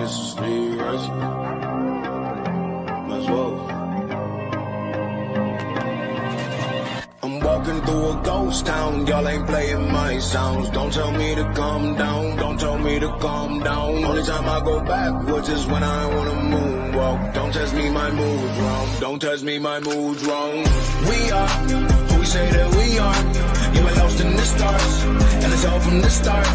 Mrs. Speed Racer. Might as well. I'm walking through a ghost town, y'all ain't playing my sounds. Don't tell me to calm down, don't tell me to calm down. Only time I go backwards is when I wanna moonwalk. Don't test me, my mood's wrong. Don't test me, my mood's wrong. We are who we say that we are. You were lost in the stars, and it's all from the start.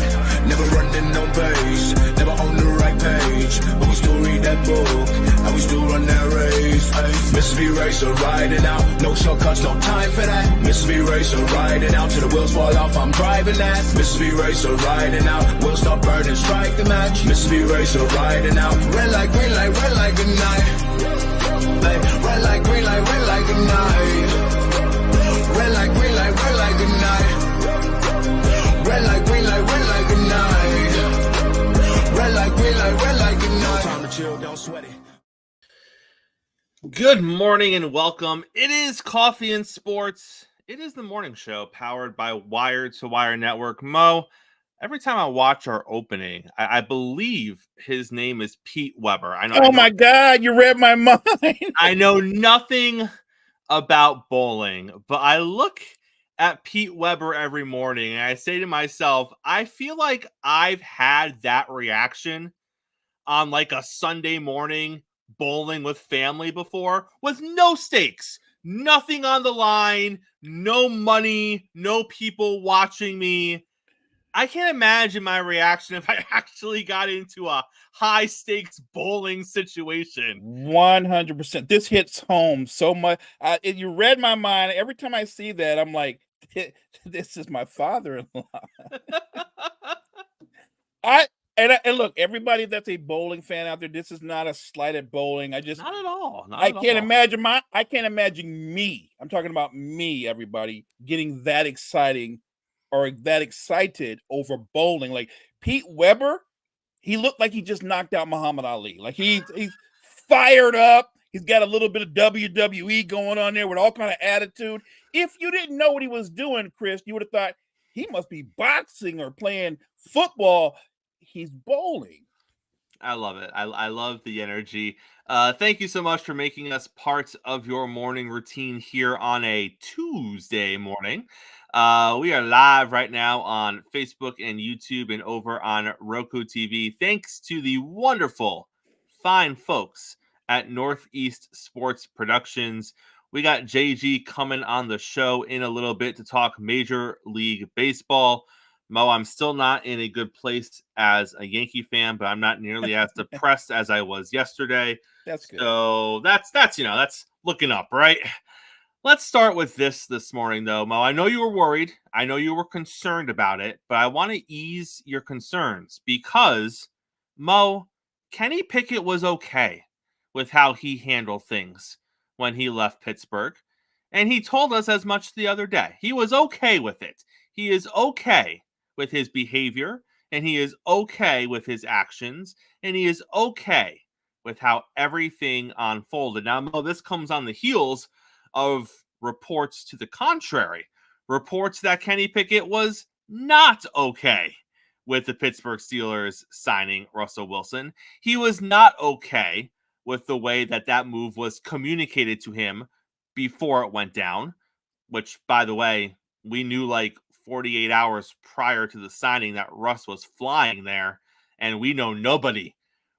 Never running no pace, never on the right page. But we still read that book, and we still run that race. Ay, Mississippi Racer riding out, no shortcuts, no time for that. Mississippi Racer riding out till the wheels fall off, I'm driving that. Mississippi Racer riding out, we'll stop burning, strike the match. Mississippi Racer riding out, red light, green light, red light, good night. Ay, red light, green light, red light, good night. Red light, green light, red light, good night. Red light, green light, red light, good night. Red light, green light, red light, good night. Time to chill, don't sweat it. Good morning and welcome. It is Coffee and Sports. It is the morning show powered by Wired to Wire Network. Mo, every time I watch our opening, I believe his name is Pete Weber. My God, you read my mind. I know nothing about bowling, but I look at Pete Weber every morning and I say to myself, I feel like I've had that reaction on like a Sunday morning bowling with family before, with no stakes, nothing on the line, no money, no people watching me. I can't imagine my reaction if I actually got into a high stakes bowling situation. 100%. This hits home so much. You read my mind. Every time I see that, I'm like, this is my father-in-law. And look, everybody that's a bowling fan out there, this is not a slight at bowling. Not at all. I can't imagine me. I'm talking about me, everybody, getting that exciting or that excited over bowling. Like Pete Weber, he looked like he just knocked out Muhammad Ali. Like he's fired up. He's got a little bit of WWE going on there with all kind of attitude. If you didn't know what he was doing, Chris, you would have thought he must be boxing or playing football. He's bowling. I love it. I love the energy. Thank you so much for making us part of your morning routine here on a Tuesday morning. We are live right now on Facebook and YouTube and over on Roku TV. Thanks to the wonderful, fine folks at Northeast Sports Productions. We got JG coming on the show in a little bit to talk Major League Baseball. Mo, I'm still not in a good place as a Yankee fan, but I'm not nearly as depressed as I was yesterday. That's good. So that's looking up, right? Let's start with this morning, though, Mo. I know you were worried. I know you were concerned about it, but I want to ease your concerns because, Mo, Kenny Pickett was okay with how he handled things when he left Pittsburgh, and he told us as much the other day. He was okay with it. He is okay with his behavior, and he is okay with his actions, and he is okay with how everything unfolded. Now, Mo, this comes on the heels of reports to the contrary, reports that Kenny Pickett was not okay with the Pittsburgh Steelers signing Russell Wilson. He was not okay with the way that move was communicated to him before it went down, which, by the way, we knew like 48 hours prior to the signing that Russ was flying there, and we know nobody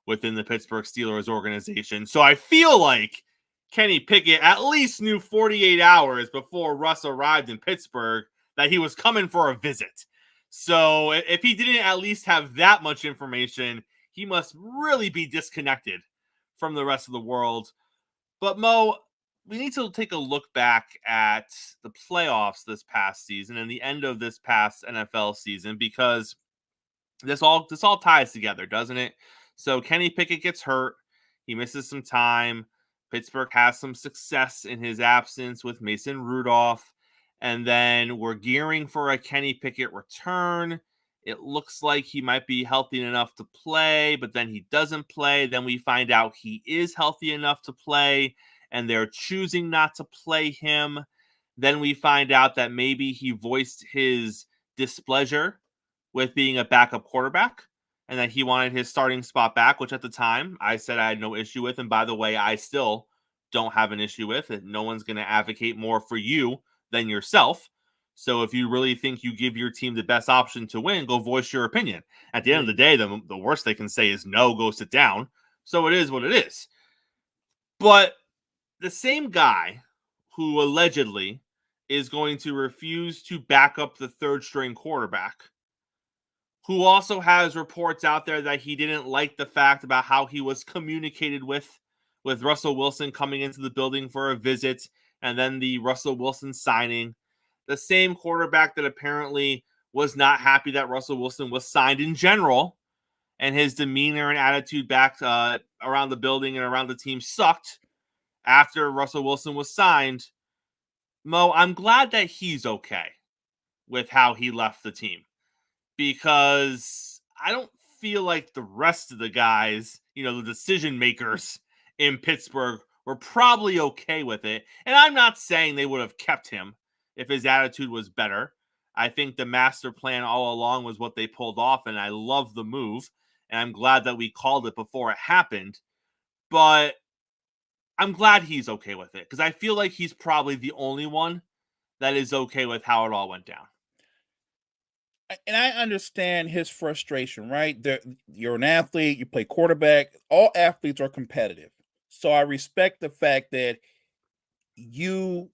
within the Pittsburgh Steelers organization. So I feel like Kenny Pickett at least knew 48 hours before Russ arrived in Pittsburgh that he was coming for a visit. So if he didn't at least have that much information, he must really be disconnected from the rest of the world. But Mo, we need to take a look back at the playoffs this past season and the end of this past NFL season, because this all ties together, doesn't it? So Kenny Pickett gets hurt. He misses some time. Pittsburgh has some success in his absence with Mason Rudolph. And then we're gearing for a Kenny Pickett return. It looks like he might be healthy enough to play, but then he doesn't play. Then we find out he is healthy enough to play, and they're choosing not to play him. Then we find out that maybe he voiced his displeasure with being a backup quarterback. and that he wanted his starting spot back, which at the time I said I had no issue with. And by the way, I still don't have an issue with it. No one's going to advocate more for you than yourself. So if you really think you give your team the best option to win, go voice your opinion. At the end of the day, the worst they can say is no, go sit down. So it is what it is. But the same guy who allegedly is going to refuse to back up the third string quarterback, who also has reports out there that he didn't like the fact about how he was communicated with Russell Wilson coming into the building for a visit and then the Russell Wilson signing. The same quarterback that apparently was not happy that Russell Wilson was signed in general, and his demeanor and attitude back around the building and around the team sucked after Russell Wilson was signed. Mo, I'm glad that he's okay with how he left the team, because I don't feel like the rest of the guys, the decision makers in Pittsburgh, were probably okay with it. And I'm not saying they would have kept him if his attitude was better. I think the master plan all along was what they pulled off, and I love the move, and I'm glad that we called it before it happened. But I'm glad he's okay with it, because I feel like he's probably the only one that is okay with how it all went down. And I understand his frustration, right? You're an athlete, you play quarterback. All athletes are competitive. So I respect the fact that you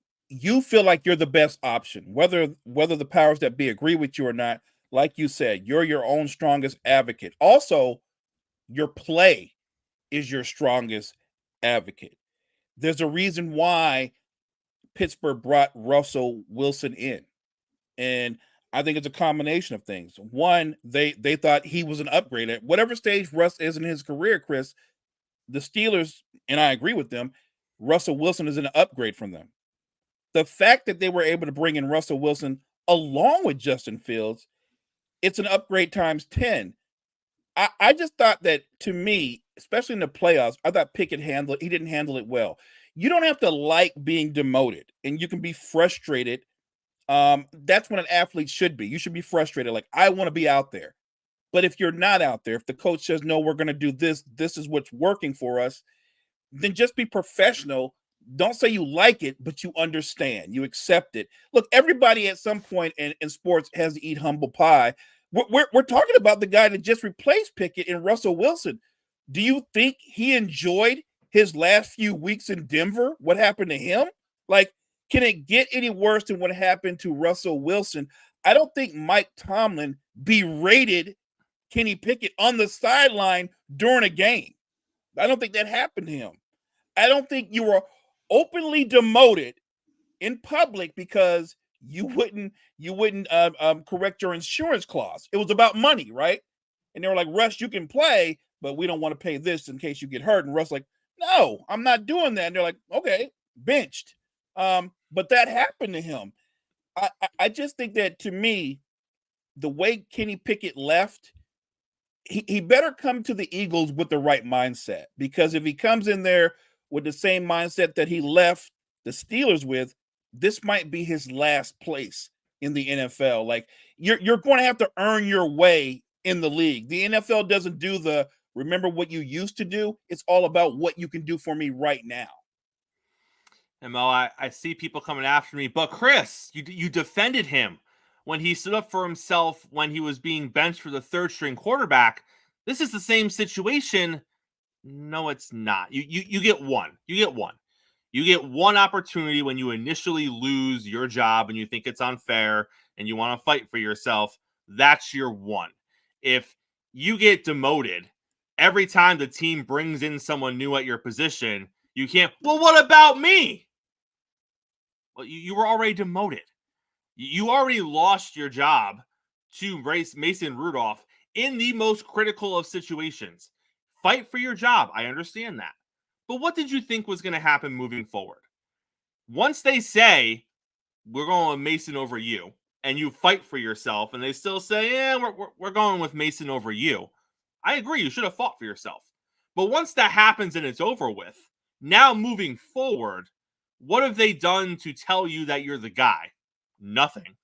feel like you're the best option, whether the powers that be agree with you or not. Like you said, you're your own strongest advocate. Also, your play is your strongest advocate. There's a reason why Pittsburgh brought Russell Wilson in. And I think it's a combination of things. One, they thought he was an upgrade. At whatever stage Russ is in his career, Chris, the Steelers, and I agree with them, Russell Wilson is an upgrade from them. The fact that they were able to bring in Russell Wilson along with Justin Fields, it's an upgrade times 10. I just thought that, to me, especially in the playoffs, I thought Pickett he didn't handle it well. You don't have to like being demoted, and you can be frustrated. That's what an athlete should be. You should be frustrated. Like, I want to be out there. But if you're not out there, if the coach says, no, we're going to do this, this is what's working for us, then just be professional. Don't say you like it, but you understand. You accept it. Look, everybody at some point in sports has to eat humble pie. We're talking about the guy that just replaced Pickett in Russell Wilson. Do you think he enjoyed his last few weeks in Denver? What happened to him? Like, can it get any worse than what happened to Russell Wilson? I don't think Mike Tomlin berated Kenny Pickett on the sideline during a game. I don't think that happened to him. I don't think you were openly demoted in public because you wouldn't correct your insurance clause. It was about money, right? And they were like, Russ, you can play, but we don't want to pay this in case you get hurt. And Russ like, no, I'm not doing that. And they're like, okay, benched. But that happened to him. I just think that, to me, the way Kenny Pickett left, he better come to the Eagles with the right mindset, because if he comes in there with the same mindset that he left the Steelers with, this might be his last place in the NFL. Like, you're going to have to earn your way in the league. The NFL doesn't do the remember what you used to do. It's all about what you can do for me right now. And Mo, I see people coming after me, but Chris, you defended him when he stood up for himself when he was being benched for the third string quarterback. This is the same situation. No, it's not. You get one. You get one. You get one opportunity when you initially lose your job and you think it's unfair and you want to fight for yourself. That's your one. If you get demoted every time the team brings in someone new at your position, you can't, well, what about me? Well, you were already demoted. You already lost your job to Mason Rudolph in the most critical of situations. Fight for your job. I understand that. But what did you think was going to happen moving forward? Once they say, we're going with Mason over you, and you fight for yourself, and they still say, yeah, we're going with Mason over you, I agree, you should have fought for yourself. But once that happens and it's over with, now moving forward, what have they done to tell you that you're the guy? Nothing.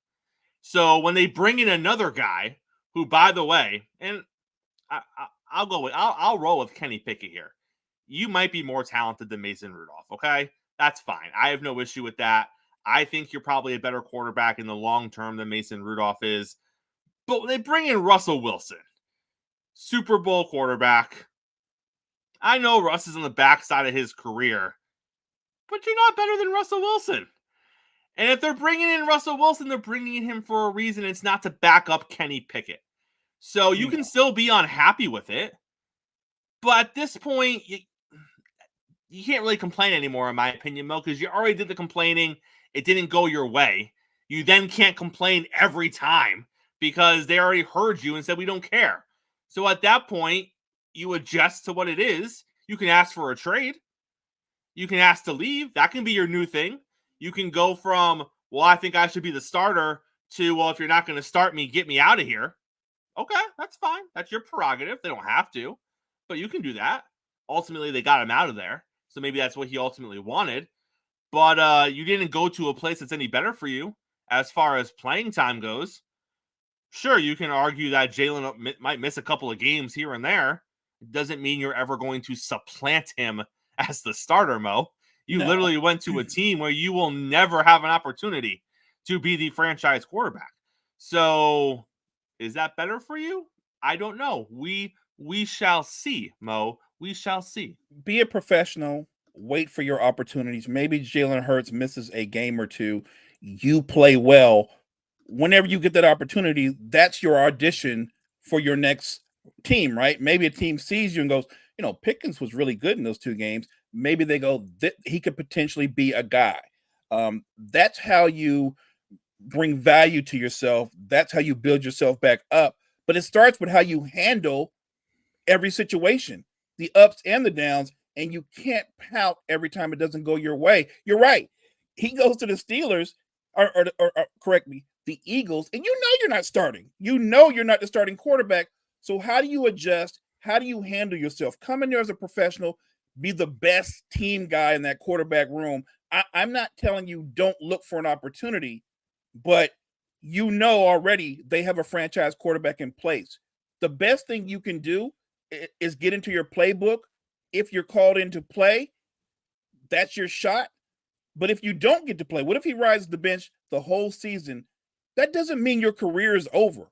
So when they bring in another guy, who, by the way, and I'll go with I'll roll with Kenny Pickett here. You might be more talented than Mason Rudolph. Okay, that's fine. I have no issue with that. I think you're probably a better quarterback in the long term than Mason Rudolph is. But they bring in Russell Wilson, Super Bowl quarterback. I know Russ is on the backside of his career, but you're not better than Russell Wilson. And if they're bringing in Russell Wilson, they're bringing in him for a reason. It's not to back up Kenny Pickett. So you can still be unhappy with it. But at this point, you can't really complain anymore, in my opinion, Mo, because you already did the complaining. It didn't go your way. You then can't complain every time because they already heard you and said, we don't care. So at that point, you adjust to what it is. You can ask for a trade. You can ask to leave. That can be your new thing. You can go from, well, I think I should be the starter to, well, if you're not going to start me, get me out of here. Okay, that's fine. That's your prerogative. They don't have to, but you can do that. Ultimately, they got him out of there. So maybe that's what he ultimately wanted. But you didn't go to a place that's any better for you as far as playing time goes. Sure, you can argue that Jalen might miss a couple of games here and there. It doesn't mean you're ever going to supplant him as the starter, Mo. You literally went to a team where you will never have an opportunity to be the franchise quarterback. So is that better for you? I don't know. We shall see, Mo. We shall see. Be a professional. Wait for your opportunities. Maybe Jalen Hurts misses a game or two. You play well. Whenever you get that opportunity, that's your audition for your next team, right? Maybe a team sees you and goes, Pickens was really good in those 2 games. Maybe they go, he could potentially be a guy. That's how you bring value to yourself. That's how you build yourself back up. But it starts with how you handle every situation, the ups and the downs, and you can't pout every time it doesn't go your way. You're right. He goes to the Steelers, or correct me, the Eagles, and you're not starting. You're not the starting quarterback. So how do you adjust? How do you handle yourself? Come in there as a professional, be the best team guy in that quarterback room. I'm not telling you don't look for an opportunity, but already they have a franchise quarterback in place. The best thing you can do is get into your playbook. If you're called in to play, that's your shot. But if you don't get to play, what if he rides the bench the whole season? That doesn't mean your career is over.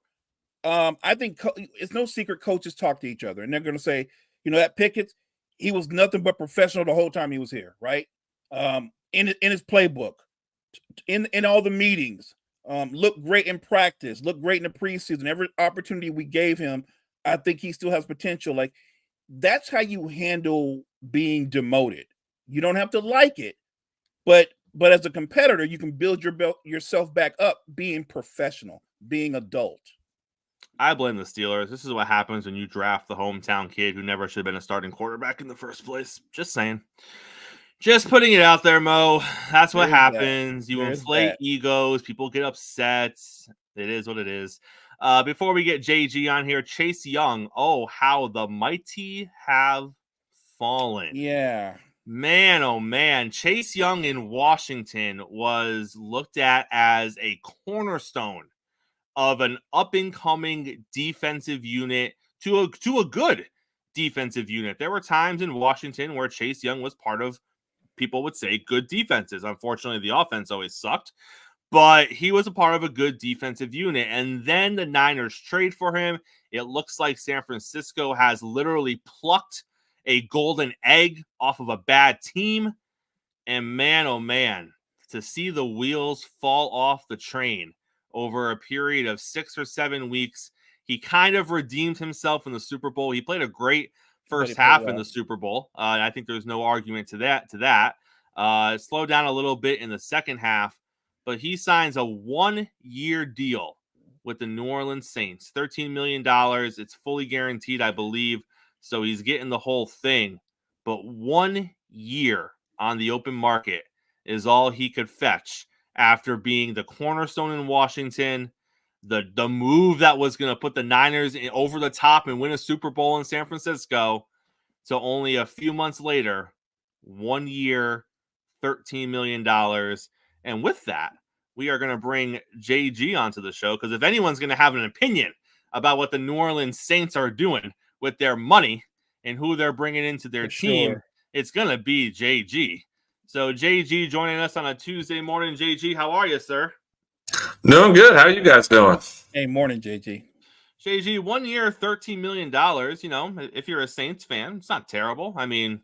I think it's no secret coaches talk to each other, and they're going to say, that Pickett, he was nothing but professional the whole time he was here, right? In his playbook, in all the meetings, looked great in practice, looked great in the preseason. Every opportunity we gave him, I think he still has potential. Like, that's how you handle being demoted. You don't have to like it, but as a competitor, you can build yourself back up, being professional, being adult. I blame the Steelers. This is what happens when you draft the hometown kid who never should have been a starting quarterback in the first place. Just saying. Just putting it out there, Mo. That's what happens. You inflate egos. People get upset. It is what it is. Before we get JG on here, Chase Young. Oh, how the mighty have fallen. Yeah. Man, oh man. Chase Young in Washington was looked at as a cornerstone of an up-and-coming defensive unit to a good defensive unit. There were times in Washington where Chase Young was part of, people would say, good defenses. Unfortunately, the offense always sucked, but he was a part of a good defensive unit. And then the Niners trade for him. It looks like San Francisco has literally plucked a golden egg off of a bad team. And man, oh man, to see the wheels fall off the train over a period of 6 or 7 weeks. He kind of redeemed himself in the Super Bowl. He played a great first half in the Super Bowl. I think there's no argument to that. It slowed down a little bit in the second half, but he signs a 1-year deal with the New Orleans Saints. $13 million. It's fully guaranteed, I believe. So he's getting the whole thing. But 1 year on the open market is all he could fetch after being the cornerstone in Washington, the move that was going to put the Niners over the top and win a Super Bowl in San Francisco, to only a few months later, 1 year, $13 million. And with that, we are going to bring JG onto the show, because if anyone's going to have an opinion about what the New Orleans Saints are doing, with their money and who they're bringing into their team, it's going to be JG. So JG joining us on a Tuesday morning. JG, how are you, sir? Doing good. How are you guys doing? Hey, morning, JG. JG, 1 year, $13 million. You know, if you're a Saints fan, it's not terrible. I mean,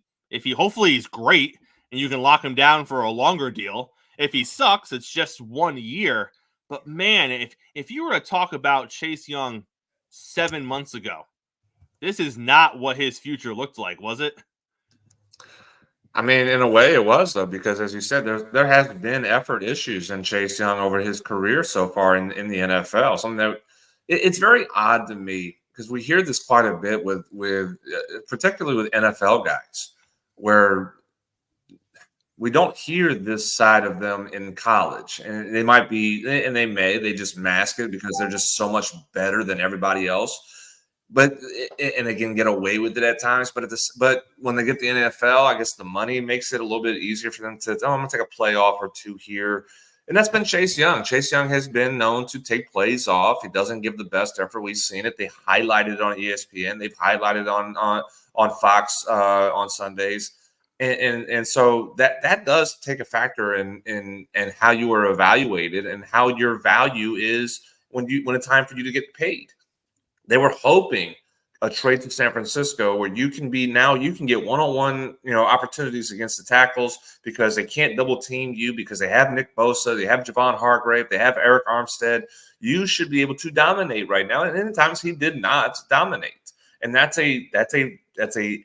hopefully he's great and you can lock him down for a longer deal. If he sucks, it's just 1 year. But man, if you were to talk about Chase Young 7 months ago, this is not what his future looked like, was it? I mean, in a way it was, though, because as you said, there has been effort issues in Chase Young over his career so far in the NFL. Something that it's very odd to me because we hear this quite a bit with particularly with NFL guys, where we don't hear this side of them in college, and they just mask it because they're just so much better than everybody else. But and again, get away with it at times. But when they get the NFL, I guess the money makes it a little bit easier for them to. I'm going to take a playoff or two here, and that's been Chase Young. Chase Young has been known to take plays off. He doesn't give the best effort. We've seen it. They highlighted it on ESPN. They've highlighted on Fox on Sundays, and so that does take a factor in how you are evaluated and how your value is when it's time for you to get paid. They were hoping a trade to San Francisco where you can get one-on-one, opportunities against the tackles because they can't double team you because they have Nick Bosa, they have Javon Hargrave, they have Eric Armstead. You should be able to dominate right now. And in times he did not dominate. And that's a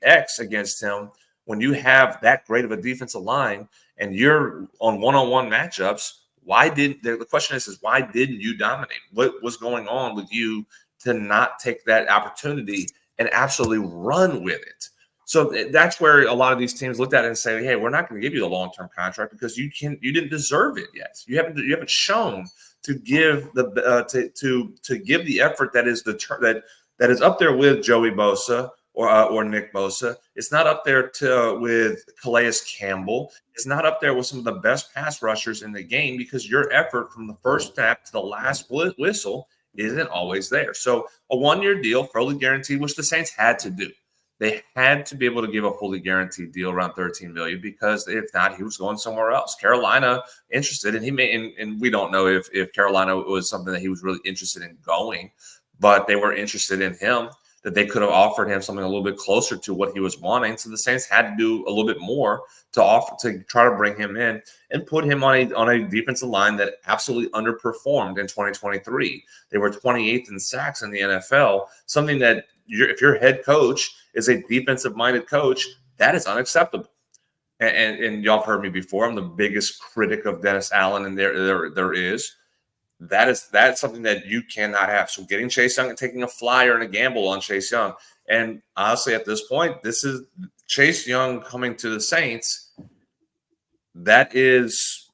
X against him when you have that great of a defensive line and you're on one-on-one matchups. The question is why didn't you dominate? What was going on with you to not take that opportunity and absolutely run with it? So that's where a lot of these teams looked at it and say, "Hey, we're not going to give you a long-term contract because you didn't deserve it yet. You haven't shown to give to give the effort that is that is up there with Joey Bosa or Nick Bosa. It's not up there with Calais Campbell. It's not up there with some of the best pass rushers in the game because your effort from the first snap to the last whistle isn't always there." So a 1-year deal, fully guaranteed, which the Saints had to do. They had to be able to give a fully guaranteed deal around $13 million because if not, he was going somewhere else. Carolina interested, and we don't know if Carolina was something that he was really interested in going, but they were interested in him, that they could have offered him something a little bit closer to what he was wanting. So the Saints had to do a little bit more to try to bring him in and put him on a defensive line that absolutely underperformed in 2023. They were 28th in sacks in the NFL, something that if your head coach is a defensive-minded coach, that is unacceptable. And y'all have heard me before. I'm the biggest critic of Dennis Allen, and there is. That's something that you cannot have. So getting Chase Young and taking a flyer and a gamble on Chase Young. And honestly, at this point, this is Chase Young coming to the Saints. That is,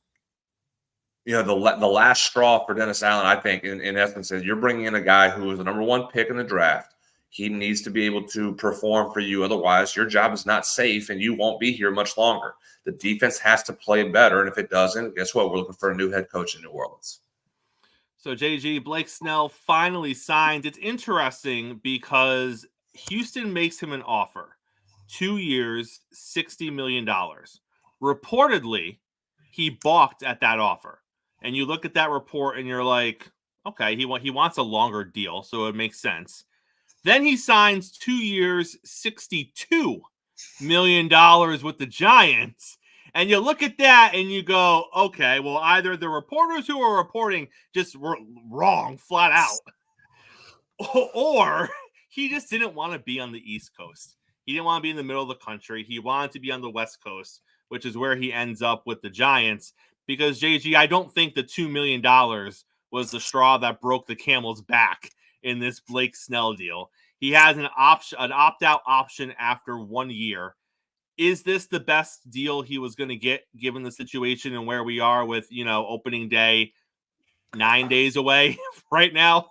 the last straw for Dennis Allen, I think, in essence, is you're bringing in a guy who was the number 1 pick in the draft. He needs to be able to perform for you. Otherwise, your job is not safe and you won't be here much longer. The defense has to play better. And if it doesn't, guess what? We're looking for a new head coach in New Orleans. So, JG, Blake Snell finally signed. It's interesting because Houston makes him an offer. 2 years, $60 million. Reportedly, he balked at that offer. And you look at that report and you're like, okay, he wants a longer deal, so it makes sense. Then he signs 2 years, $62 million with the Giants. And you look at that and you go, okay, well, either the reporters who are reporting just were wrong flat out, or he just didn't want to be on the East Coast. He didn't want to be in the middle of the country. He wanted to be on the West Coast, which is where he ends up with the Giants. Because, JG, I don't think the $2 million was the straw that broke the camel's back in this Blake Snell deal. He has an opt-out option after 1 year. Is this the best deal he was going to get given the situation and where we are with, opening day 9 days away right now?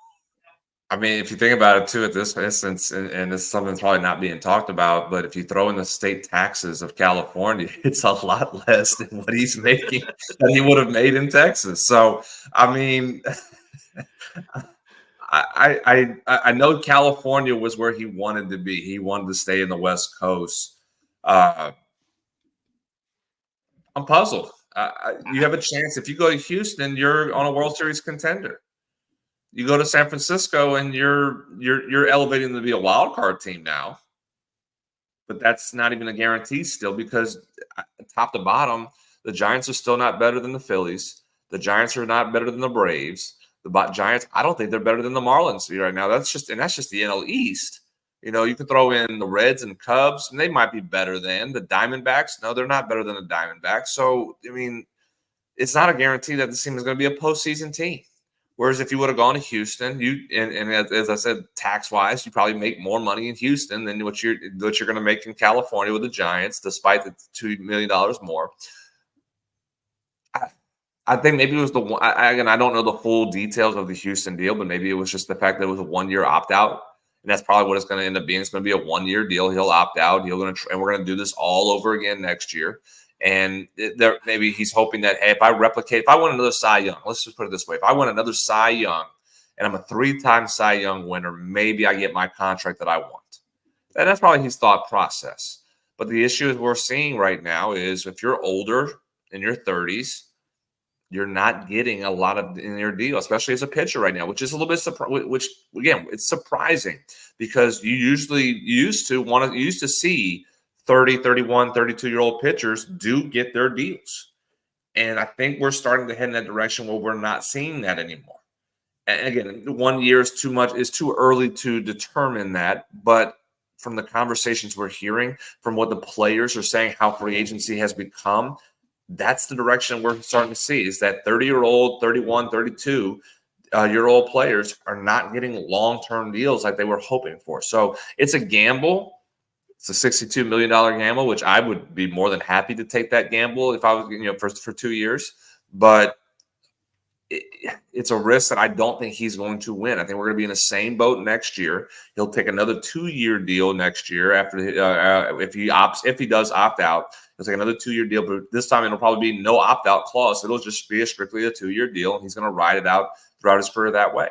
I mean, if you think about it, too, at this instance, and this is something that's probably not being talked about, but if you throw in the state taxes of California, it's a lot less than what he's making that he would have made in Texas. So, I mean, I know California was where he wanted to be. He wanted to stay in the West Coast. I'm puzzled. You have a chance if you go to Houston, you're on a World Series contender. You go to San Francisco, and you're elevating to be a wild card team now. But that's not even a guarantee still, because top to bottom, the Giants are still not better than the Phillies. The Giants are not better than the Braves. The Giants, I don't think they're better than the Marlins right now. That's just the NL East. You can throw in the Reds and Cubs, and they might be better than the Diamondbacks. No, they're not better than the Diamondbacks. So, it's not a guarantee that this team is going to be a postseason team. Whereas if you would have gone to Houston, and as I said, tax-wise, you probably make more money in Houston than what you're going to make in California with the Giants, despite the $2 million more. I think maybe it was the one. Again, I don't know the full details of the Houston deal, but maybe it was just the fact that it was a 1-year opt-out, and that's probably what it's going to end up being. It's going to be a 1-year deal. He'll opt out. And we're going to do this all over again next year. And maybe he's hoping that, hey, if I win another Cy Young, let's just put it this way: if I win another Cy Young, and I'm a 3-time Cy Young winner, maybe I get my contract that I want. And that's probably his thought process. But the issue we're seeing right now is if you're older, in your 30s. You're not getting a lot of in your deal, especially as a pitcher right now, which is a little bit which again, it's surprising because you used to see 30, 31, 32-year-old pitchers do get their deals. And I think we're starting to head in that direction where we're not seeing that anymore. And again, 1 year is too much, is too early to determine that. But from the conversations we're hearing, from what the players are saying, how free agency has become, that's the direction we're starting to see, is that 30-year-old, 31, 32-year-old players are not getting long-term deals like they were hoping for. So it's a gamble. It's a $62 million gamble, which I would be more than happy to take that gamble if I was, for 2 years. But it's a risk that I don't think he's going to win. I think we're going to be in the same boat next year. He'll take another 2-year deal next year after if he does opt out. He'll take another 2-year deal, but this time it'll probably be no opt-out clause. It'll just be strictly a 2-year deal, and he's going to ride it out throughout his career that way.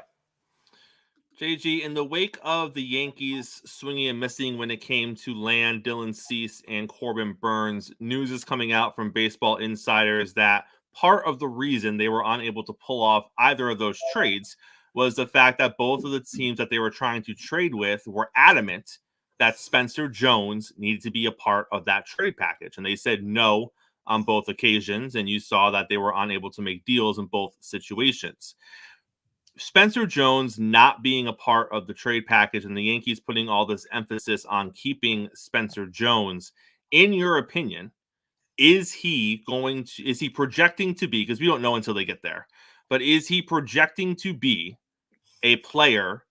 JG, in the wake of the Yankees swinging and missing when it came to land Dylan Cease and Corbin Burns, news is coming out from Baseball Insiders that part of the reason they were unable to pull off either of those trades was the fact that both of the teams that they were trying to trade with were adamant that Spencer Jones needed to be a part of that trade package. And they said no on both occasions. And you saw that they were unable to make deals in both situations. Spencer Jones not being a part of the trade package and the Yankees putting all this emphasis on keeping Spencer Jones, in your opinion, is he projecting to be, because we don't know until they get there, but is he projecting to be a player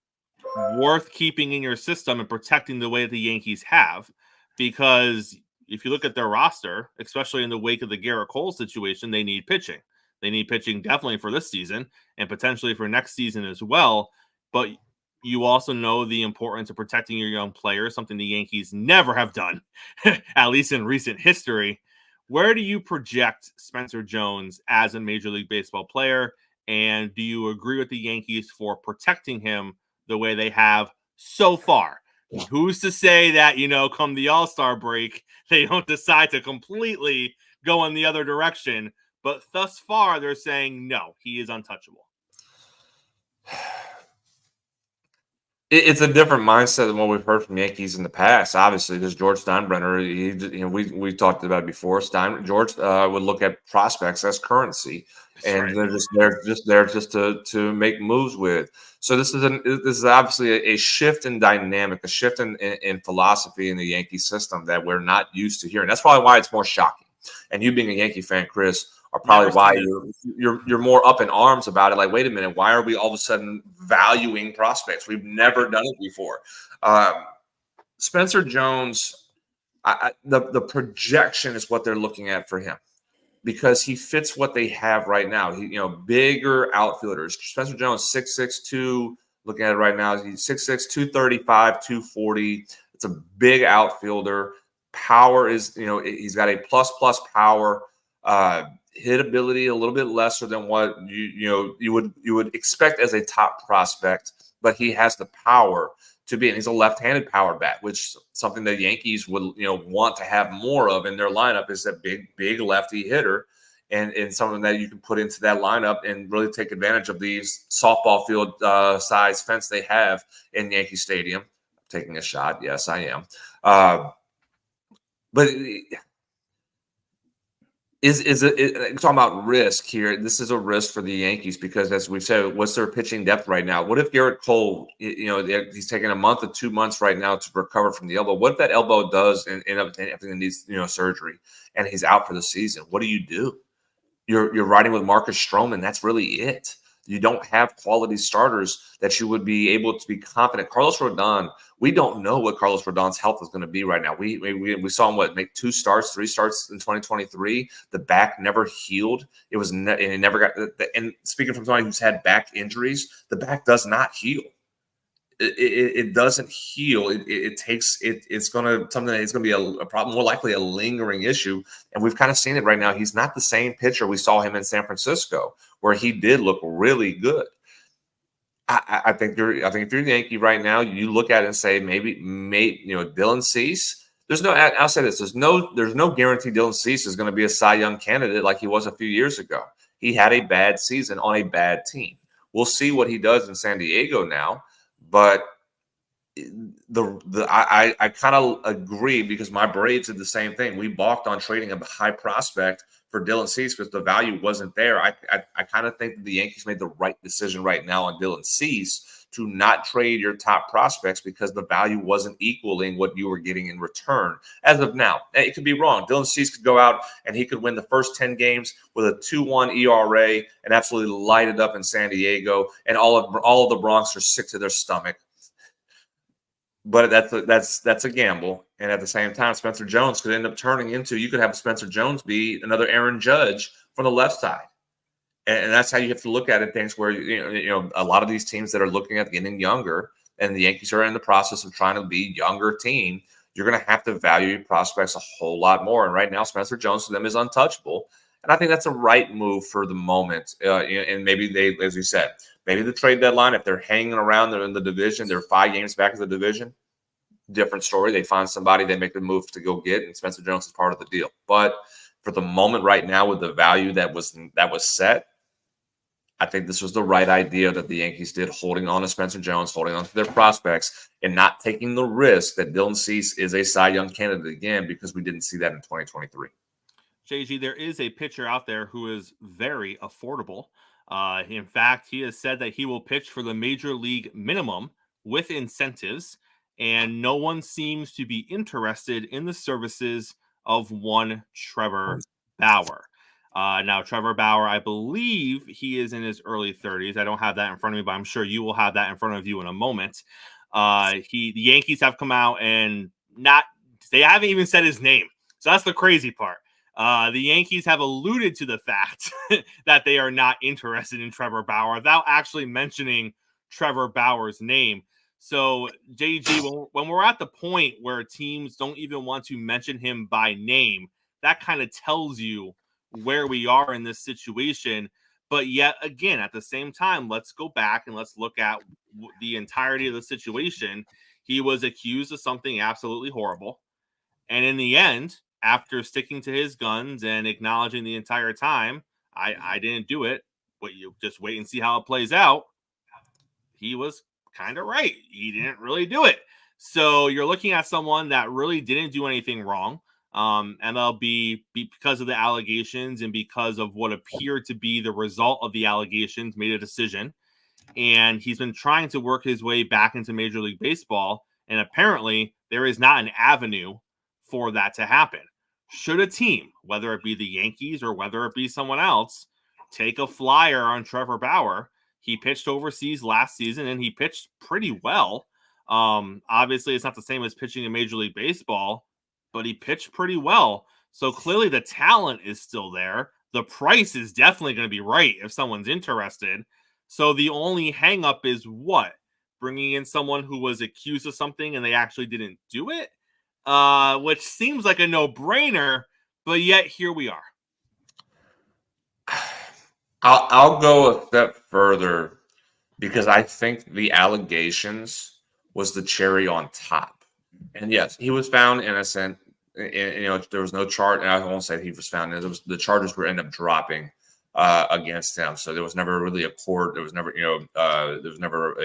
worth keeping in your system and protecting the way that the Yankees have? Because if you look at their roster, especially in the wake of the Garrett Cole situation, they need pitching. They need pitching definitely for this season and potentially for next season as well. But you also know the importance of protecting your young players, something the Yankees never have done, at least in recent history. Where do you project Spencer Jones as a Major League Baseball player? And do you agree with the Yankees for protecting him the way they have so far? Who's to say that, come the All-Star break, they don't decide to completely go in the other direction? But thus far, they're saying, no, he is untouchable. It's a different mindset than what we've heard from Yankees in the past. Obviously, there's George Steinbrenner. We talked about it before. George would look at prospects as currency, and they're just there to make moves with. So this is obviously a shift in dynamic, a shift in philosophy in the Yankee system that we're not used to hearing. That's probably why it's more shocking. And you being a Yankee fan, Chris, are probably why you're more up in arms about it. Like, wait a minute, why are we all of a sudden valuing prospects? We've never done it before. Spencer Jones, the projection is what they're looking at for him, because he fits what they have right now. Bigger outfielders. Spencer Jones, 6'6", looking at it right now, he's 6'6", 235, 240. It's a big outfielder. Power is, he's got a plus power. Hit ability a little bit lesser than what you would expect as a top prospect, but he has the power to be, and he's a left-handed power bat, which something the Yankees would want to have more of in their lineup is that big lefty hitter, and something that you can put into that lineup and really take advantage of these softball field size fence they have in Yankee Stadium. I'm taking a shot, yes, I am, but. Is it talking about risk here? This is a risk for the Yankees because, as we've said, what's their pitching depth right now? What if Garrett Cole, he's taking a month or 2 months right now to recover from the elbow? What if that elbow does and everything needs surgery and he's out for the season? What do you do? You're riding with Marcus Stroman. That's really it. You don't have quality starters that you would be able to be confident. Carlos Rodon, we don't know what Carlos Rodon's health is going to be right now. We saw him make 3 starts in 2023. The back never healed. It was and he never got. And speaking from somebody who's had back injuries, the back does not heal. It doesn't heal. It's going to be a problem, more likely a lingering issue. And we've kind of seen it right now. He's not the same pitcher we saw him in San Francisco, where he did look really good. I think if you're the Yankee right now, you look at it and say maybe Dylan Cease. I'll say this: there's no guarantee Dylan Cease is going to be a Cy Young candidate like he was a few years ago. He had a bad season on a bad team. We'll see what he does in San Diego now. But I kind of agree because my Braves did the same thing. We balked on trading a high prospect for Dylan Cease because the value wasn't there. I kind of think that the Yankees made the right decision right now on Dylan Cease to not trade your top prospects because the value wasn't equaling what you were getting in return. As of now, it could be wrong. Dylan Cease could go out and he could win the first 10 games with a 2.1 ERA and absolutely light it up in San Diego, and all of the Bronx are sick to their stomach. But that's a gamble. And at the same time, Spencer Jones could end up turning into, you could have Spencer Jones be another Aaron Judge from the left side. And that's how you have to look at it, things where, a lot of these teams that are looking at getting younger, and the Yankees are in the process of trying to be a younger team, you're going to have to value your prospects a whole lot more. And right now, Spencer Jones to them is untouchable. And I think that's a right move for the moment. And maybe they, as you said, maybe the trade deadline, if they're hanging around, they're in the division, they're 5 games back in the division, different story. They find somebody, they make the move to go get, and Spencer Jones is part of the deal. But for the moment right now, with the value that was set, I think this was the right idea that the Yankees did, holding on to Spencer Jones, holding on to their prospects, and not taking the risk that Dylan Cease is a Cy Young candidate again, because we didn't see that in 2023. JG, there is a pitcher out there who is very affordable. In fact, he has said that he will pitch for the major league minimum with incentives, and no one seems to be interested in the services of one Trevor Bauer. Now, Trevor Bauer, I believe he is in his early 30s. I don't have that in front of me, but I'm sure you will have that in front of you in a moment. The Yankees have come out and they haven't even said his name. So that's the crazy part. The Yankees have alluded to the fact that they are not interested in Trevor Bauer without actually mentioning Trevor Bauer's name. So, JG, when we're at the point where teams don't even want to mention him by name, that kind of tells you where we are in this situation. But yet again, at the same time, let's go back and let's look at the entirety of the situation. He was accused of something absolutely horrible. And in the end, after sticking to his guns and acknowledging the entire time, I didn't do it, but you just wait and see how it plays out. He was kind of right. He didn't really do it. So you're looking at someone that really didn't do anything wrong. MLB, because of the allegations and because of what appeared to be the result of the allegations, made a decision. And he's been trying to work his way back into Major League Baseball. And apparently there is not an avenue for that to happen. Should a team, whether it be the Yankees or whether it be someone else, take a flyer on Trevor Bauer? He pitched overseas last season and he pitched pretty well. Obviously, it's not the same as pitching in Major League Baseball, but he pitched pretty well. So clearly the talent is still there. The price is definitely going to be right if someone's interested. So the only hang up is what? Bringing in someone who was accused of something and they actually didn't do it? Which seems like a no-brainer, but yet here we are. I'll go a step further because I think the allegations was the cherry on top. And yes, he was found innocent. There was no charge. And I won't say he was found innocent. The charges were ended up dropping against him. So there was never really a court. There was never, there was never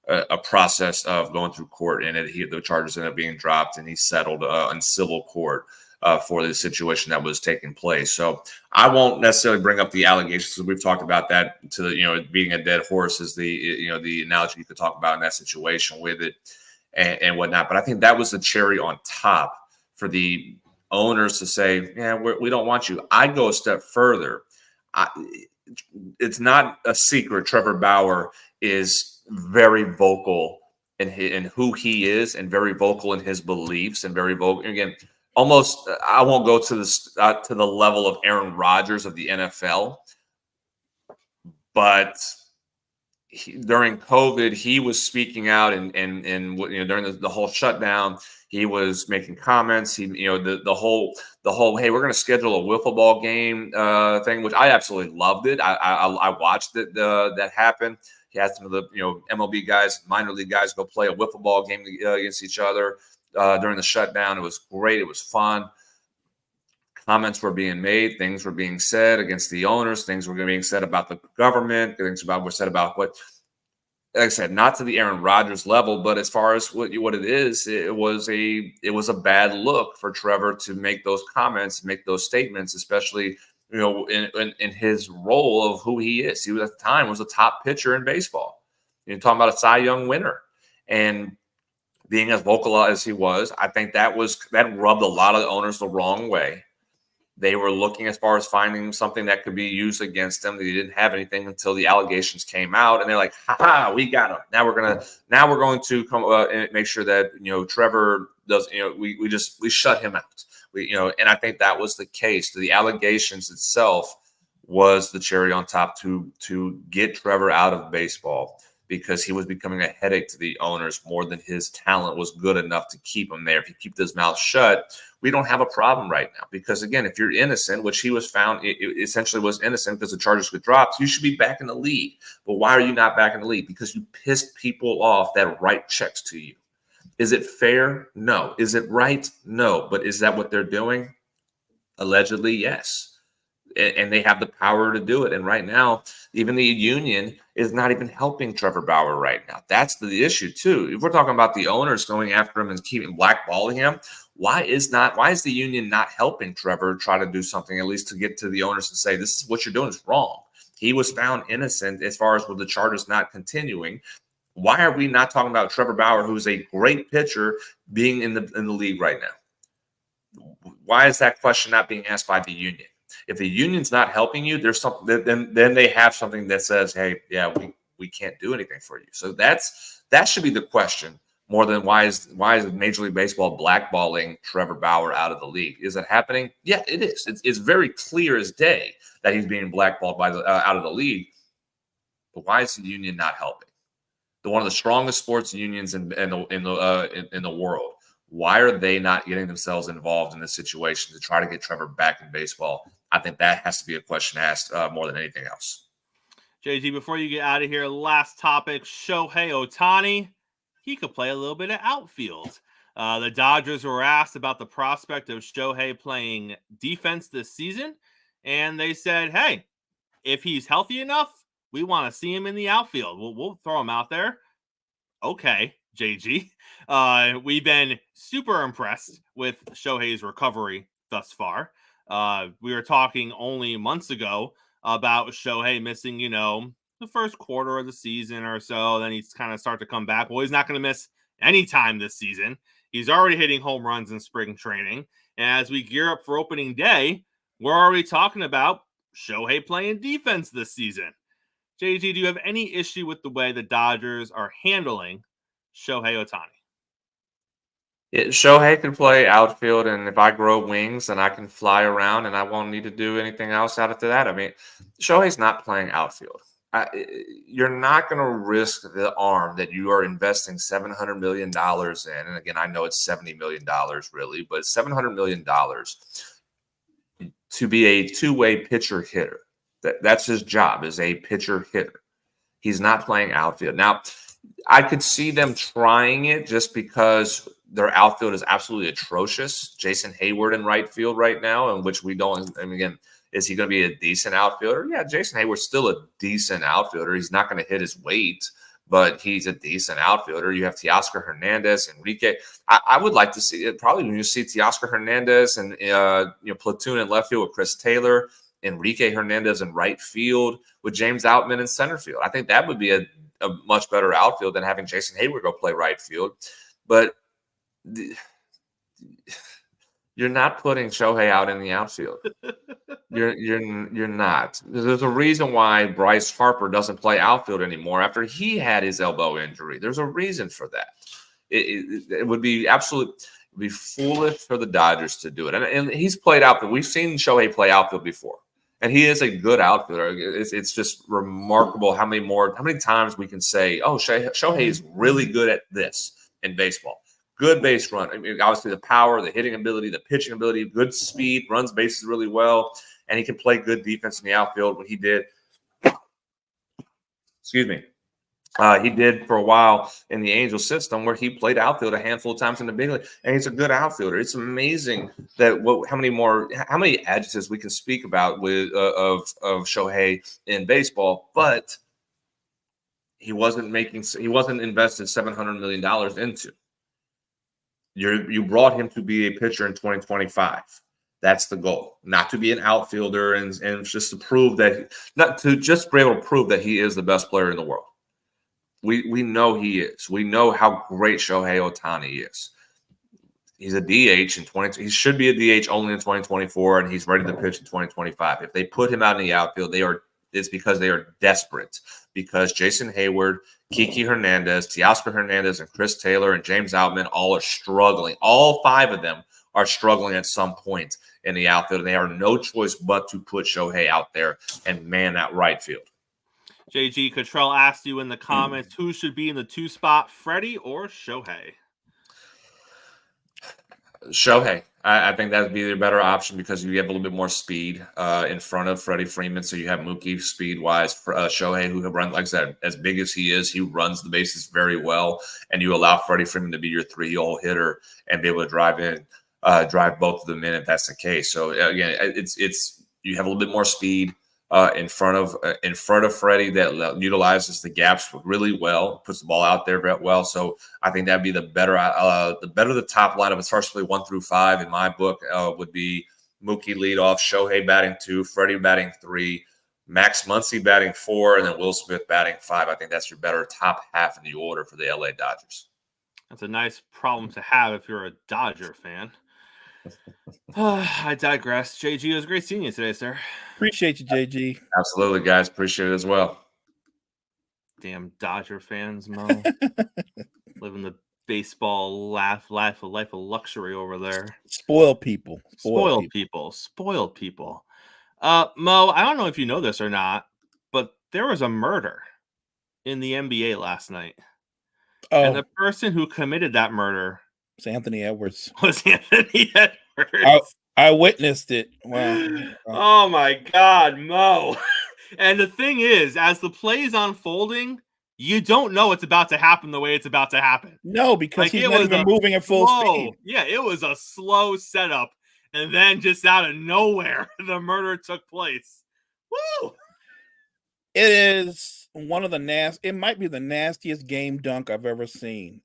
a process of going through court, and the charges ended up being dropped, and he settled in civil court for the situation that was taking place. So I won't necessarily bring up the allegations, because we've talked about that. Being a dead horse is the analogy you could talk about in that situation with it and whatnot. But I think that was the cherry on top for the owners to say, yeah, we don't want you. I go a step further. It's not a secret. Trevor Bauer is very vocal in who he is, and very vocal in his beliefs, and very vocal. Again, almost, I won't go to the level of Aaron Rodgers of the NFL, but during COVID, he was speaking out, and during the whole shutdown, he was making comments. The whole hey, we're going to schedule a wiffle ball game thing, which I absolutely loved it. I watched it that happen. He had some of the MLB guys, minor league guys, go play a wiffle ball game against each other during the shutdown. It was great. It was fun. Comments were being made, things were being said against the owners, things were being said about the government, things were said about what, like I said, not to the Aaron Rodgers level, but as far as what it is, it was a bad look for Trevor to make those comments, make those statements, especially in his role of who he is. He was, at the time, was a top pitcher in baseball. You're talking about a Cy Young winner, and being as vocal as he was, I think that rubbed a lot of the owners the wrong way. They were looking as far as finding something that could be used against them. They didn't have anything until the allegations came out, and they're like, "Ha ha, we got him! Now we're going to come and make sure that Trevor does. We shut him out. And I think that was the case. The allegations itself was the cherry on top to get Trevor out of baseball, because he was becoming a headache to the owners more than his talent was good enough to keep him there. If you keep his mouth shut, we don't have a problem right now. Because, again, if you're innocent, which he was found, it essentially was innocent because the charges were dropped, you should be back in the league. But why are you not back in the league? Because you pissed people off that write checks to you. Is it fair? No. Is it right? No. But is that what they're doing? Allegedly, yes. And they have the power to do it. And right now, even the union is not even helping Trevor Bauer right now. That's the issue, too. If we're talking about the owners going after him and keeping blackballing him, why is the union not helping Trevor try to do something, at least to get to the owners and say, this is what you're doing is wrong? He was found innocent as far as with the charges not continuing. Why are we not talking about Trevor Bauer, who's a great pitcher, being in the league right now? Why is that question not being asked by the union? If the union's not helping you, there's something. Then they have something that says, "Hey, yeah, we can't do anything for you." So that should be the question, more than why is Major League Baseball blackballing Trevor Bauer out of the league? Is it happening? Yeah, it is. It's very clear as day that he's being blackballed by out of the league. But why is the union not helping? One of the strongest sports unions in the world. Why are they not getting themselves involved in this situation to try to get Trevor back in baseball? I think that has to be a question asked more than anything else. JG, before you get out of here, last topic, Shohei Ohtani. He could play a little bit of outfield. The Dodgers were asked about the prospect of Shohei playing defense this season, and they said, hey, if he's healthy enough, we want to see him in the outfield. We'll throw him out there. Okay, JG. We've been super impressed with Shohei's recovery thus far. We were talking only months ago about Shohei missing, the first quarter of the season or so. Then he's kind of start to come back. Well, he's not going to miss any time this season. He's already hitting home runs in spring training. And as we gear up for opening day, we're already talking about Shohei playing defense this season. JG, do you have any issue with the way the Dodgers are handling Shohei Ohtani? Shohei can play outfield, and if I grow wings, then I can fly around, and I won't need to do anything else out of that. I mean, Shohei's not playing outfield. You're not going to risk the arm that you are investing $700 million in. And again, I know it's $70 million really, but $700 million to be a two-way pitcher hitter. That's his job, is a pitcher hitter. He's not playing outfield. Now, I could see them trying it just because their outfield is absolutely atrocious. Jason Hayward in right field right now, in which we don't. I mean, again, is he going to be a decent outfielder? Yeah, Jason Hayward's still a decent outfielder. He's not going to hit his weight, but he's a decent outfielder. You have Teoscar Hernandez, Enrique. I would like to see it probably when you see Teoscar Hernandez and platoon in left field with Chris Taylor, Enrique Hernandez in right field with James Outman in center field. I think that would be a much better outfield than having Jason Hayward go play right field. But you're not putting Shohei out in the outfield. You're not. There's a reason why Bryce Harper doesn't play outfield anymore after he had his elbow injury. There's a reason for that. It would be foolish for the Dodgers to do it. And he's played outfield. We've seen Shohei play outfield before. And he is a good outfielder. It's just remarkable how many times we can say, oh, Shohei is really good at this in baseball. Good base run. I mean, obviously the power, the hitting ability, the pitching ability, good speed, runs bases really well, and he can play good defense in the outfield when he did. Excuse me. He did for a while in the Angels system where he played outfield a handful of times in the big league, and he's a good outfielder. It's amazing that how many adjectives we can speak about with of Shohei in baseball, but he wasn't invested $700 million into. You brought him to be a pitcher in 2025. That's the goal, not to be an outfielder and just to prove that, not to just be able to prove that he is the best player in the world. We know he is. We know how great Shohei Ohtani is. He's a DH in 20. He should be a DH only in 2024, and he's ready to pitch in 2025. If they put him out in the outfield, it's because they are desperate. Because Jason Hayward, Kiki Hernandez, Teoscar Hernandez, and Chris Taylor and James Outman all are struggling. All five of them are struggling at some point in the outfield, and they have no choice but to put Shohei out there and man that right field. JG Cottrell asked you in the comments, who should be in the 2 spot, Freddie or Shohei? Shohei. I think that would be the better option because you have a little bit more speed in front of Freddie Freeman. So you have Mookie speed-wise. Shohei, who runs, like I said, as big as he is, he runs the bases very well. And you allow Freddie Freeman to be your 3-hole hitter and be able to drive both of them in if that's the case. So, again, it's you have a little bit more speed. In front of Freddie that utilizes the gaps really well, puts the ball out there very well. So I think that'd be the better the top lineup, especially 1 through 5 in my book, would be Mookie leadoff, Shohei batting 2, Freddie batting 3, Max Muncy batting 4, and then Will Smith batting 5. I think that's your better top half in the order for the LA Dodgers. That's a nice problem to have if you're a Dodger fan. I digress. JG, it was great seeing you today, sir. Appreciate you, JG. Absolutely, guys. Appreciate it as well. Damn Dodger fans, Mo. Living the baseball life of luxury over there. Spoiled people. Spoiled people. Mo, I don't know if you know this or not, but there was a murder in the NBA last night. Oh. And the person who committed that murder was Anthony Edwards. I witnessed it. Wow. Oh my God, Mo. And the thing is, as the play is unfolding, you don't know it's about to happen the way it's about to happen. No, because he's not even moving at full speed. Yeah, it was a slow setup. And then just out of nowhere, the murder took place. Woo! It is one of it might be the nastiest game dunk I've ever seen.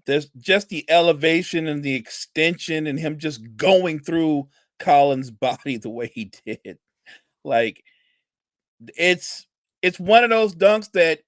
There's just the elevation and the extension and him just going through Collins' body the way he did. Like, it's one of those dunks that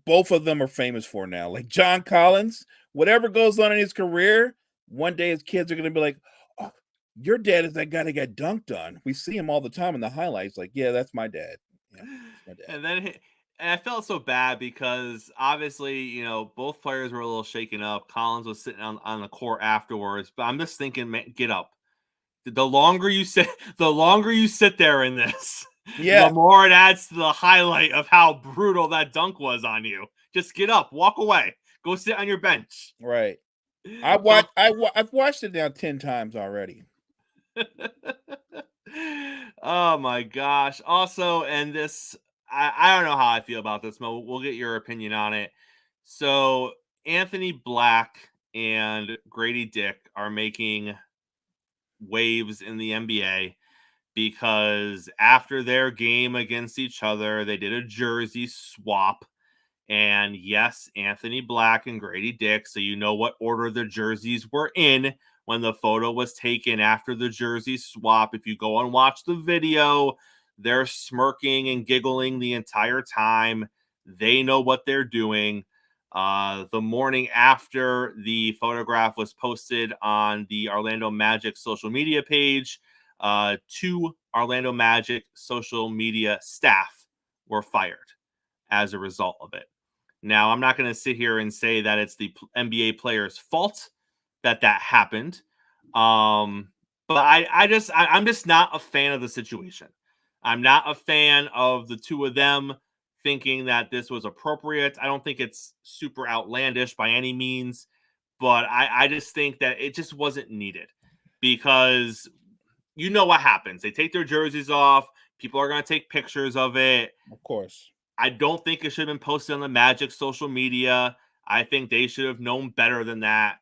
both of them are famous for now. Like John Collins, whatever goes on in his career, one day his kids are going to be like, oh, your dad is that guy that got dunked on. We see him all the time in the highlights. Like, yeah, that's my dad. Yeah, that's my dad. And I felt so bad because obviously, both players were a little shaken up. Collins was sitting on the court afterwards, but I'm just thinking, man, get up. The longer you sit there in this, the more it adds to the highlight of how brutal that dunk was on you. Just get up, walk away, go sit on your bench. Right. I've watched it now 10 times already. Oh my gosh. Also, and this I don't know how I feel about this, Mo. We'll get your opinion on it. So Anthony Black and Grady Dick are making waves in the NBA because after their game against each other, they did a jersey swap. And yes, Anthony Black and Grady Dick. So you know what order the jerseys were in when the photo was taken after the jersey swap. If you go and watch the video, they're smirking and giggling the entire time. They know what they're doing. The morning after the photograph was posted on the Orlando Magic social media page, 2 Orlando Magic social media staff were fired as a result of it. Now, I'm not going to sit here and say that it's the NBA players' fault that happened. But I'm just not a fan of the situation. I'm not a fan of the two of them thinking that this was appropriate. I don't think it's super outlandish by any means, but I just think that it just wasn't needed because you know what happens. They take their jerseys off. People are going to take pictures of it. Of course. I don't think it should have been posted on the Magic social media. I think they should have known better than that.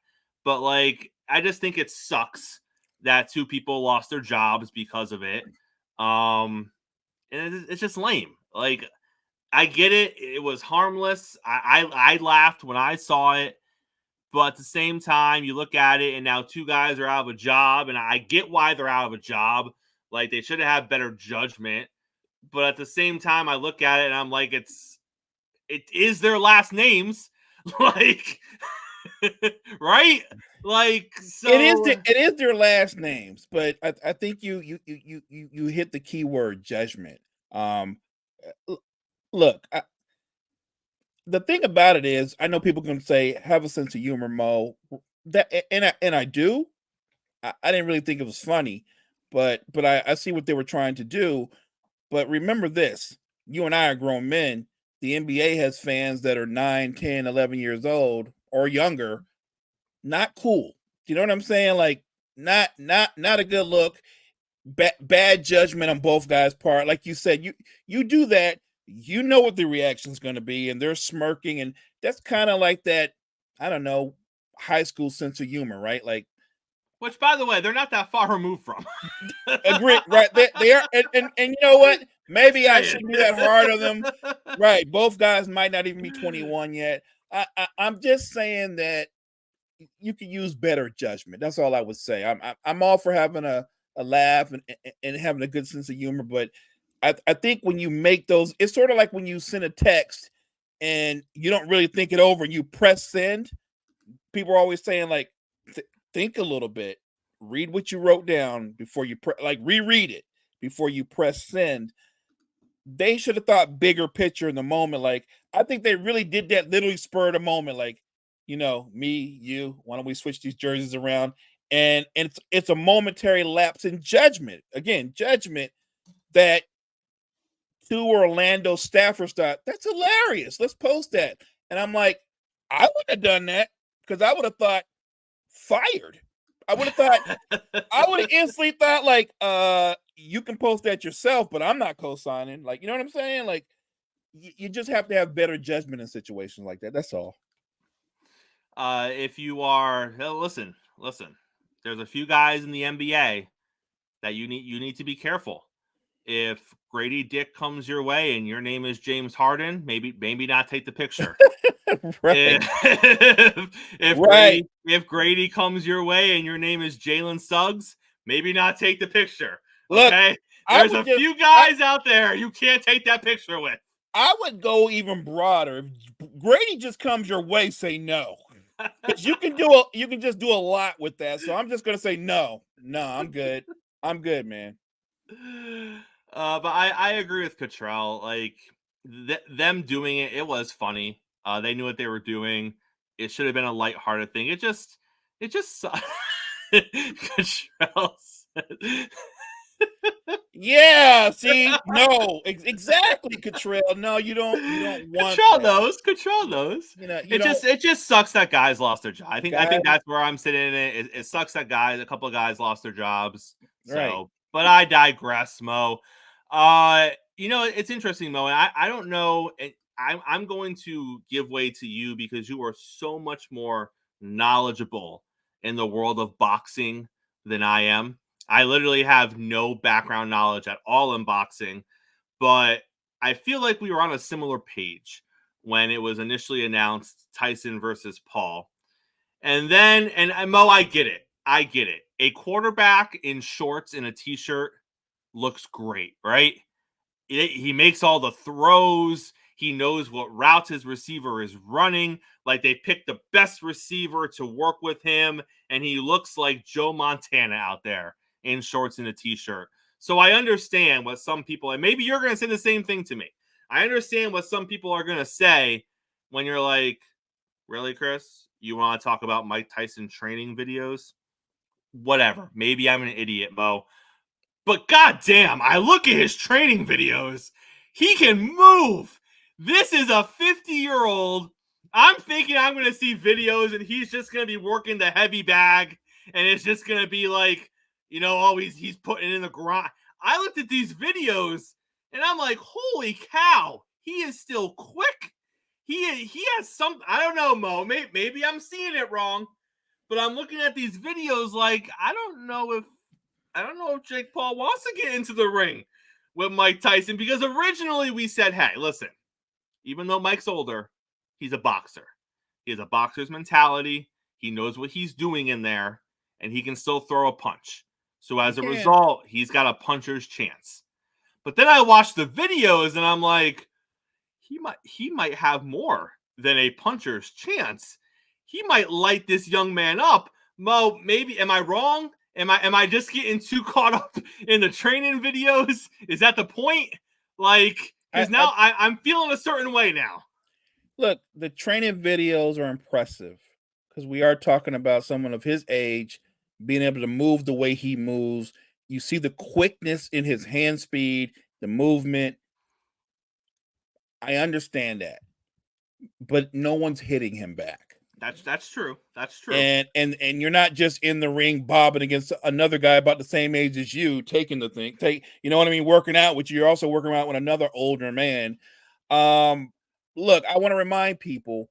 But, like, I just think it sucks that 2 people lost their jobs because of it. And it's just lame. Like, I get it. It was harmless. I laughed when I saw it. But at the same time, you look at it, and now 2 guys are out of a job. And I get why they're out of a job. Like, they should have had better judgment. But at the same time, I look at it and I'm like, it is their last names, like, right? Like, so it is their last names, but I think you hit the key word, judgment. Look, the thing about it is, I know people can say have a sense of humor, Mo. That and I do. I didn't really think it was funny, but I see what they were trying to do. But remember this, you and I are grown men. The NBA has fans that are 9, 10, 11 years old or younger. Not cool. You know what I'm saying? Like, not a good look. Bad judgment on both guys' part. Like you said, you do that, you know what the reaction is going to be, and they're smirking, and that's kind of like that, I don't know, high school sense of humor, right? Like, which, by the way, they're not that far removed from. Agree, right? They are, and you know what? Maybe I shouldn't be that hard on them. Right. Both guys might not even be 21 yet. I'm just saying that you can use better judgment. That's all I would say. I'm all for having a laugh and having a good sense of humor, but I think when you make those, it's sort of like when you send a text and you don't really think it over and you press send. People are always saying, like, think a little bit, read what you wrote down before you reread it before you press send. They should have thought bigger picture in the moment. Like, I think they really did that literally spur of the moment. Like, me, you, why don't we switch these jerseys around? And it's a momentary lapse in judgment. Again, judgment that 2 Orlando staffers thought, that's hilarious. Let's post that. And I'm like, I wouldn't have done that because I would have thought fired. I would have instantly thought, like, you can post that yourself, but I'm not co-signing. Like, you know what I'm saying? Like, you just have to have better judgment in situations like that. That's all. If you are, listen, there's a few guys in the NBA that you need to be careful. If Grady Dick comes your way and your name is James Harden, maybe not take the picture. Right. If Grady comes your way and your name is Jalen Suggs, maybe not take the picture. Look, okay, there's a few guys out there you can't take that picture with. I would go even broader. If Grady just comes your way, say no. Because you can just do a lot with that. So I'm just gonna say no. I'm good. I'm good, man. But I agree with Cottrell. Like, them doing it was funny. They knew what they were doing. It should have been a lighthearted thing. It just Cottrell said. Yeah, see, no, exactly, Cottrell. No, you don't want Cottrell knows. It just sucks that guys lost their job. I think that's where I'm sitting in it. It sucks that a couple of guys lost their jobs. So, right. But I digress, Mo. You know, it's interesting, Mo. And I don't know. I'm going to give way to you because you are so much more knowledgeable in the world of boxing than I am. I literally have no background knowledge at all in boxing, but I feel like we were on a similar page when it was initially announced Tyson versus Paul. And then, and Mo, I get it. I get it. A quarterback in shorts and a t-shirt looks great, right? He makes all the throws. He knows what routes his receiver is running. Like they picked the best receiver to work with him, and he looks like Joe Montana out there in shorts and a t-shirt. So I understand what some people, and maybe you're going to say the same thing to me. I understand what some people are going to say when you're like, really, Chris? You want to talk about Mike Tyson training videos? Whatever. Maybe I'm an idiot, Mo. But goddamn, I look at his training videos. He can move. This is a 50-year-old. I'm thinking I'm going to see videos and he's just going to be working the heavy bag. And it's just going to be like, you know, always he's putting it in the garage. I looked at these videos and I'm like, holy cow, he is still quick. He has some, I don't know, Mo. Maybe I'm seeing it wrong, but I'm looking at these videos like, I don't know if Jake Paul wants to get into the ring with Mike Tyson because originally we said, hey, listen, even though Mike's older, he's a boxer. He has a boxer's mentality. He knows what he's doing in there, and he can still throw a punch. So as a result, he's got a puncher's chance. But then I watched the videos, and I'm like, he might have more than a puncher's chance. He might light this young man up. Mo, maybe, am I wrong? Am I just getting too caught up in the training videos? Is that the point? Like, because now I'm feeling a certain way now. Look, the training videos are impressive because we are talking about someone of his age being able to move the way he moves. You see the quickness in his hand speed, the movement. I understand that, but no one's hitting him back. That's true. That's true. And you're not just in the ring bobbing against another guy about the same age as you, taking the thing, you know what I mean, working out, which you're also working out with another older man. Look, I want to remind people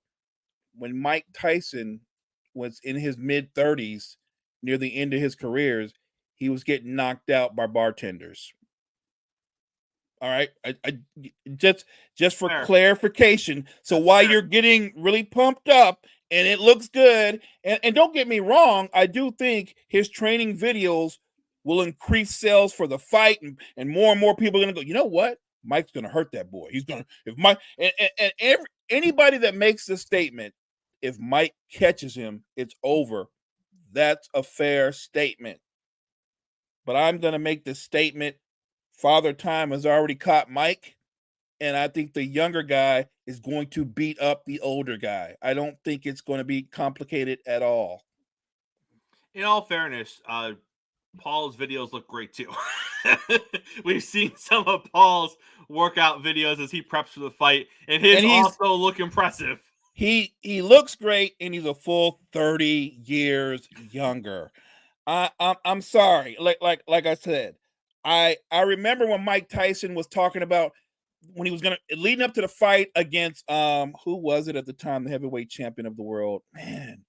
when Mike Tyson was in his mid-30s, near the end of his careers, he was getting knocked out by bartenders. All right, I just for clarification. So while you're getting really pumped up and it looks good, and don't get me wrong, I do think his training videos will increase sales for the fight, and more people are gonna go, you know what? Mike's gonna hurt that boy. He's gonna, if Mike and anybody that makes this statement, if Mike catches him, it's over. That's a fair statement. But I'm gonna make this statement. Father Time has already caught Mike, and I think the younger guy is going to beat up the older guy. I don't think it's going to be complicated at all. In all fairness, Paul's videos look great too. We've seen some of Paul's workout videos as he preps for the fight, and his also look impressive. He looks great, and he's a full 30 years younger. I'm sorry, like I said. I remember when Mike Tyson was talking about when he was leading up to the fight against who was it at the time, the heavyweight champion of the world, man.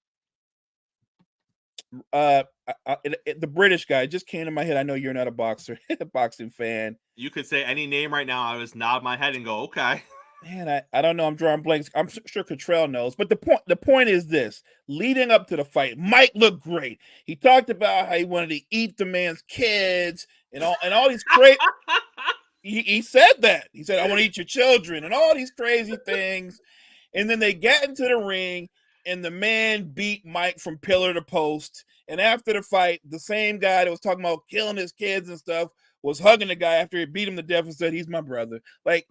The British guy just came to my head. I know you're not a boxing fan. You could say any name right now. I just nod my head and go, okay. Man, I don't know. I'm drawing blanks. I'm sure Cottrell knows. But the point is this: leading up to the fight, Mike looked great. He talked about how he wanted to eat the man's kids and all these crazy. he said that. He said, "I want to eat your children," and all these crazy things. And then they got into the ring, and the man beat Mike from pillar to post. And after the fight, the same guy that was talking about killing his kids and stuff was hugging the guy after he beat him to death and said, "He's my brother." Like.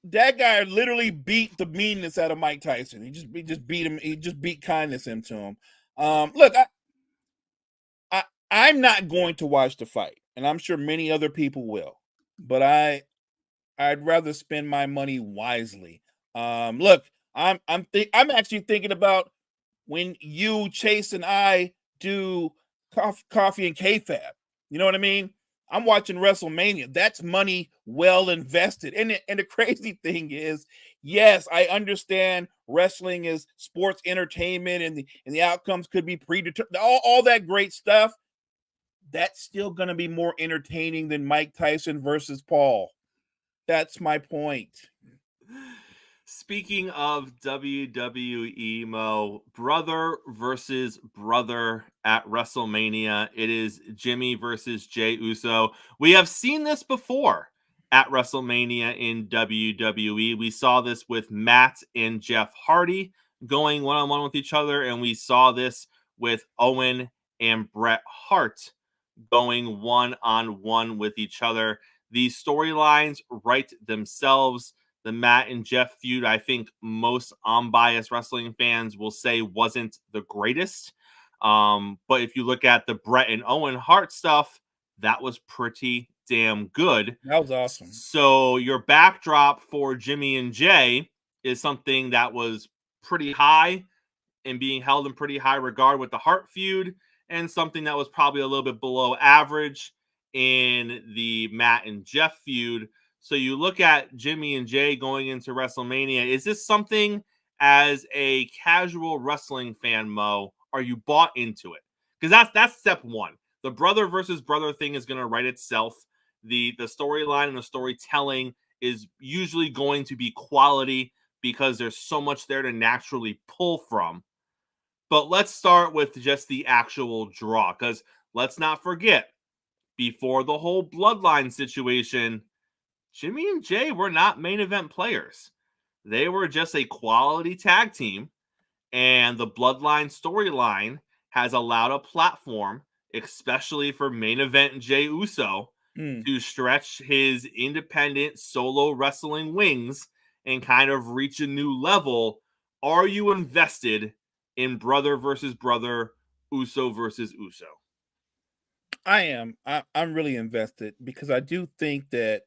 That guy literally beat the meanness out of Mike Tyson. He just beat him. He just beat kindness into him. Look, I'm not going to watch the fight, and I'm sure many other people will. But I'd rather spend my money wisely. Look, I'm actually thinking about when you, Chase, and I do coffee and KFAB. You know what I mean? I'm watching WrestleMania. That's money well invested. And the crazy thing is, yes, I understand wrestling is sports entertainment and the outcomes could be predetermined, all that great stuff. That's still going to be more entertaining than Mike Tyson versus Paul. That's my point. Speaking of WWE, Mo, brother versus brother at WrestleMania. It is Jimmy versus Jey Uso. We have seen this before at WrestleMania in WWE. We saw this with Matt and Jeff Hardy going one-on-one with each other, and we saw this with Owen and Bret Hart going one-on-one with each other. These storylines write themselves. The Matt and Jeff feud, I think most unbiased wrestling fans will say wasn't the greatest. But if you look at the Bret and Owen Hart stuff, that was pretty damn good. That was awesome. So your backdrop for Jimmy and Jay is something that was pretty high and being held in pretty high regard with the Hart feud, and something that was probably a little bit below average in the Matt and Jeff feud. So you look at Jimmy and Jay going into WrestleMania. Is this something, as a casual wrestling fan, Mo, are you bought into it? Because that's step one. The brother versus brother thing is going to write itself. The storyline and the storytelling is usually going to be quality because there's so much there to naturally pull from. But let's start with just the actual draw, because let's not forget, before the whole bloodline situation, Jimmy and Jay were not main event players. They were just a quality tag team, and the bloodline storyline has allowed a platform, especially for main event Jey Uso, to stretch his independent solo wrestling wings and kind of reach a new level. Are you invested in brother versus brother, Uso versus Uso? I am. I'm really invested because I do think that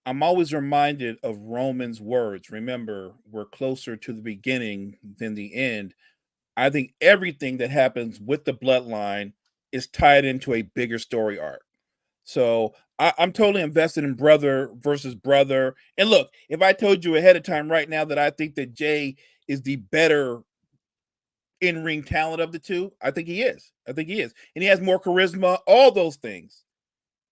I'm always reminded of Roman's words. Remember, we're closer to the beginning than the end. I think everything that happens with the bloodline is tied into a bigger story arc. So I'm totally invested in brother versus brother. And look, if I told you ahead of time right now that I think that Jay is the better in-ring talent of the two, I think he is. I think he is. And he has more charisma, all those things.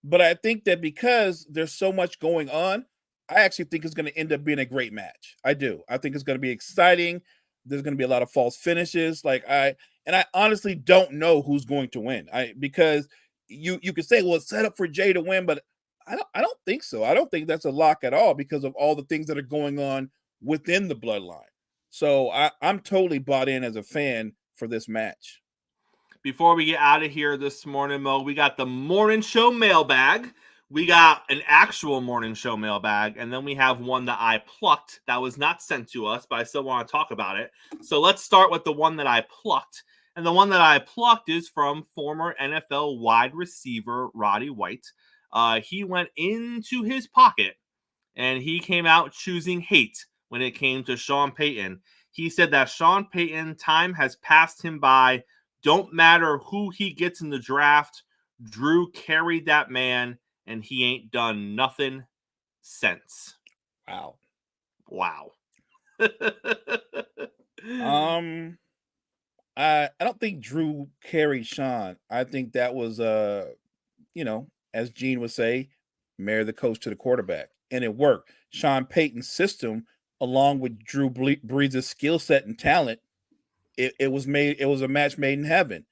But I think that because there's so much going on, I actually think it's going to end up being a great match. I do. I think it's going to be exciting. There's going to be a lot of false finishes. I honestly don't know who's going to win. Because you could say, well, it's set up for Jay to win, but I don't think so. I don't think that's a lock at all because of all the things that are going on within the bloodline. So I'm totally bought in as a fan for this match. Before we get out of here this morning, Mo, we got the morning show mailbag. We got an actual morning show mailbag, and then we have one that I plucked that was not sent to us, but I still want to talk about it. So let's start with the one that I plucked. And the one that I plucked is from former NFL wide receiver Roddy White. He went into his pocket, and he came out choosing hate when it came to Sean Payton. He said that Sean Payton, time has passed him by. Don't matter who he gets in the draft. Drew carried that man, and he ain't done nothing since. Wow. I don't think Drew carried Sean. I think that was as Gene would say, marry the coach to the quarterback, and it worked. Sean Payton's system, along with Drew Brees' skill set and talent, it was a match made in heaven.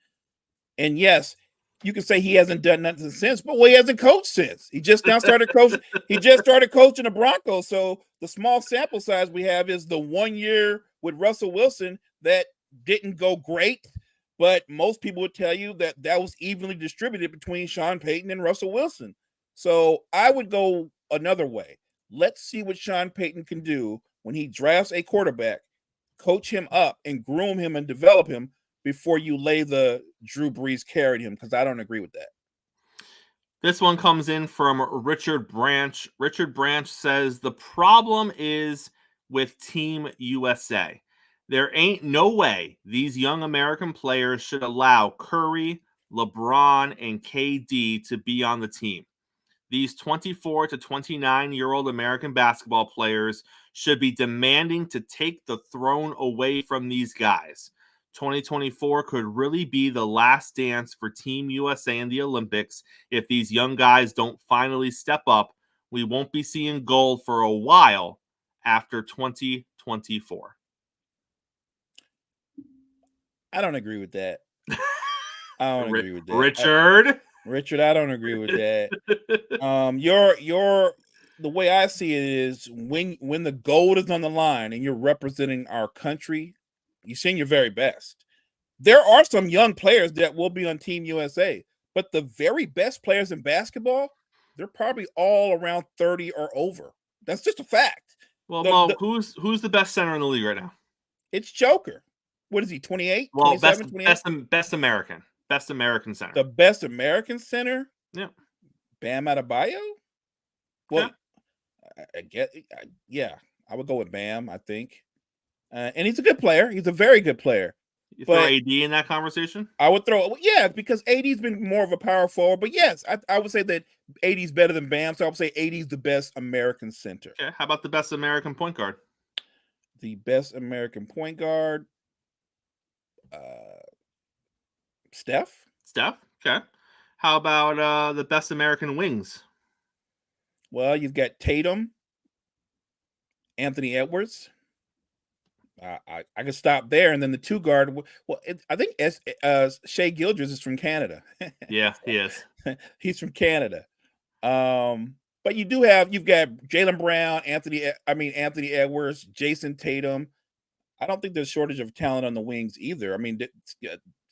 And yes, you can say he hasn't done nothing since, but he hasn't coached since. He just now started coaching. He just started coaching the Broncos. So the small sample size we have is the 1 year with Russell Wilson that didn't go great, but most people would tell you that was evenly distributed between Sean Payton and Russell Wilson. So I would go another way. Let's see what Sean Payton can do when he drafts a quarterback, coach him up and groom him and develop him before you lay the Drew Brees carried him, because I don't agree with that. This one comes in from Richard Branch. Richard Branch says the problem is with Team USA. There ain't no way these young American players should allow Curry, LeBron and KD to be on the team. These 24 to 29-year-old American basketball players should be demanding to take the throne away from these guys. 2024 could really be the last dance for Team USA in the Olympics if these young guys don't finally step up. We won't be seeing gold for a while after 2024. I don't agree with that. I don't agree with that. Richard, I don't agree with that. The way I see it is when the gold is on the line and you're representing our country, you're seeing your very best. There are some young players that will be on Team USA, but the very best players in basketball, they're probably all around 30 or over. That's just a fact. Well, Mo, who's the best center in the league right now? It's Joker. What is he, 28? Well, 27, 28? Best American center. The best American center? Yeah. Bam Adebayo? Well, yeah. I would go with Bam, I think. And he's a good player. He's a very good player. You throw AD in that conversation? I would because AD's been more of a power forward. But yes, I would say that AD's better than Bam. So I would say AD's the best American center. Okay. How about the best American point guard? The best American point guard? Steph? Okay. How about the best American wings? Well, you've got Tatum, Anthony Edwards. I can stop there, and then the two guard. Well, I think Shai Gilgeous is from Canada. Yeah, he is. He's from Canada. But you've got Jaylen Brown, Anthony Edwards, Jason Tatum. I don't think there's shortage of talent on the wings either. I mean,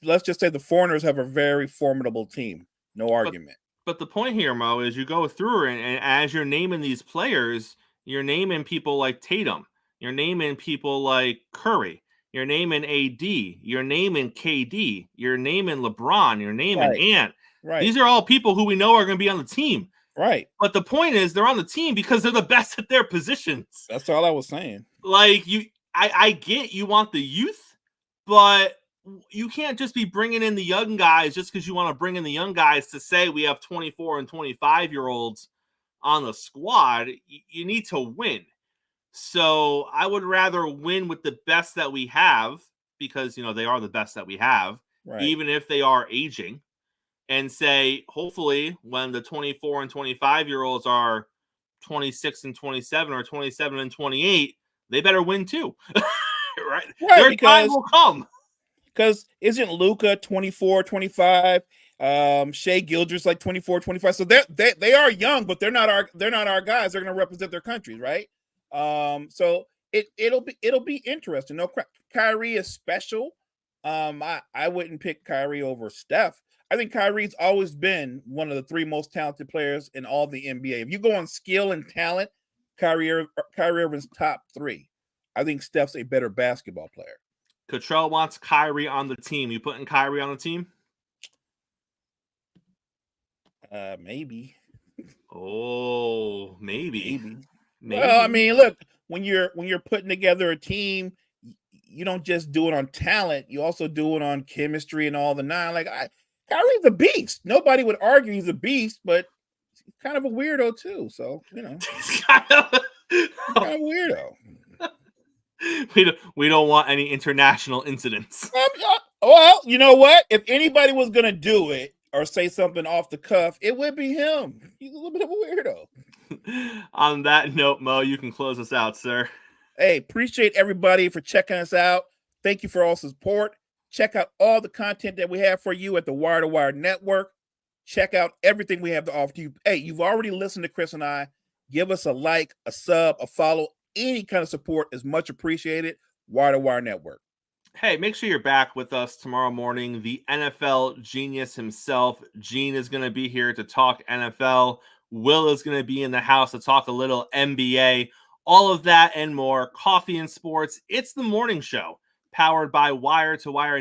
let's just say the Foreigners have a very formidable team. No argument. But the point here, Mo, is you go through and as you're naming these players, you're naming people like Tatum. You're naming people like Curry. You're naming AD. You're naming KD. You're naming LeBron. You're naming Ant. Right. These are all people who we know are going to be on the team. Right. But the point is they're on the team because they're the best at their positions. That's all I was saying. Like, I get you want the youth, but you can't just be bringing in the young guys just because you want to bring in the young guys to say we have 24 and 25-year-olds on the squad. You need to win. So I would rather win with the best that we have because, they are the best that we have, even if they are aging, and say, hopefully, when the 24 and 25-year-olds are 26 and 27 or 27 and 28, they better win too. Right? Their time will come. Because isn't Luka 24, 25? Shai Gilgeous like 24, 25. So they are young, but they're not our guys. They're going to represent their countries, right? So it'll be interesting. No, Kyrie is special. I wouldn't pick Kyrie over Steph. I think Kyrie's always been one of the three most talented players in all the NBA. If you go on skill and talent, Kyrie Irving's top three. I think Steph's a better basketball player. Cottrell wants Kyrie on the team. You putting Kyrie on the team? Maybe. Oh, maybe. Well, I mean, look, when you're putting together a team, you don't just do it on talent. You also do it on chemistry and all the nine. Like Kyrie's a beast. Nobody would argue he's a beast, but he's kind of a weirdo too. So he's kind of a weirdo. We don't want any international incidents. Well, you know what? If anybody was gonna do it or say something off the cuff, it would be him. He's a little bit of a weirdo. On that note, Mo, you can close us out, sir. Hey, appreciate everybody for checking us out. Thank you for all support. Check out all the content that we have for you at the Wire to Wire Network. Check out everything we have to offer to you. Hey, you've already listened to Chris and I. Give us a like, a sub, a follow. Any kind of support is much appreciated. Wire to Wire Network. Hey, make sure you're back with us tomorrow morning. The NFL genius himself, Gene, is going to be here to talk NFL. Will is going to be in the house to talk a little NBA. All of that and more. Coffee and sports. It's the morning show powered by Wire to Wire.